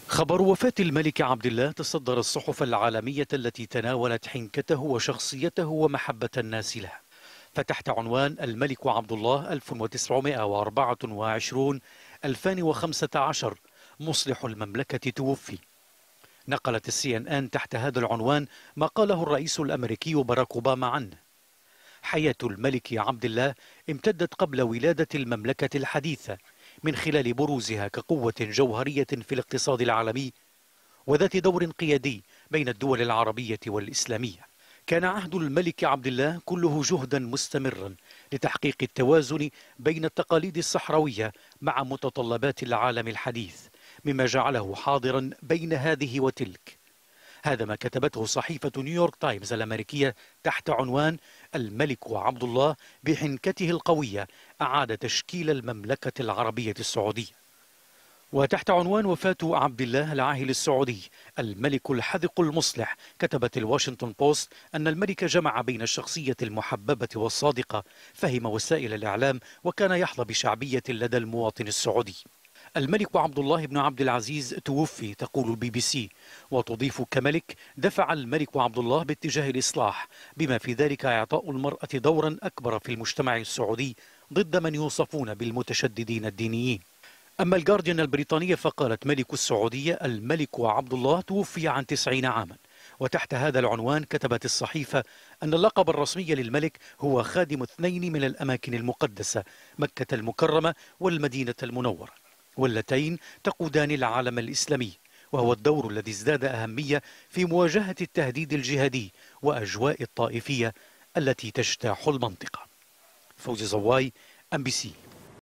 خبر وفاة الملك عبد الله تصدر الصحف العالمية التي تناولت حنكته وشخصيته ومحبة الناس له، فتحت عنوان الملك عبد الله 1924 2015 مصلح المملكة توفي. نقلت CNN تحت هذا العنوان ما قاله الرئيس الأمريكي باراك أوباما عنه: حياة الملك عبد الله امتدت قبل ولادة المملكة الحديثة، من خلال بروزها كقوة جوهرية في الاقتصاد العالمي وذات دور قيادي بين الدول العربية والإسلامية. كان عهد الملك عبد الله كله جهدا مستمرا لتحقيق التوازن بين التقاليد الصحراوية مع متطلبات العالم الحديث، مما جعله حاضرا بين هذه وتلك. هذا ما كتبته صحيفة نيويورك تايمز الأمريكية تحت عنوان الملك عبد الله بحنكته القوية أعاد تشكيل المملكة العربية السعودية. وتحت عنوان وفاة عبد الله العاهل السعودي الملك الحذق المصلح، كتبت الواشنطن بوست أن الملك جمع بين الشخصية المحببة والصادقة، فهم وسائل الإعلام، وكان يحظى بشعبية لدى المواطن السعودي. الملك عبد الله بن عبد العزيز توفي، تقول BBC، وتضيف: كملك دفع الملك عبد الله باتجاه الإصلاح، بما في ذلك إعطاء المرأة دورا أكبر في المجتمع السعودي ضد من يوصفون بالمتشددين الدينيين. أما الجارديان البريطانية فقالت: ملك السعودية الملك عبد الله توفي عن 90 عاما. وتحت هذا العنوان كتبت الصحيفة أن اللقب الرسمي للملك هو خادم اثنين من الأماكن المقدسة، مكة المكرمة والمدينة المنورة، واللتين تقودان العالم الإسلامي، وهو الدور الذي ازداد أهمية في مواجهة التهديد الجهادي وأجواء الطائفية التي تجتاح المنطقة. فوزي زواي، MBC.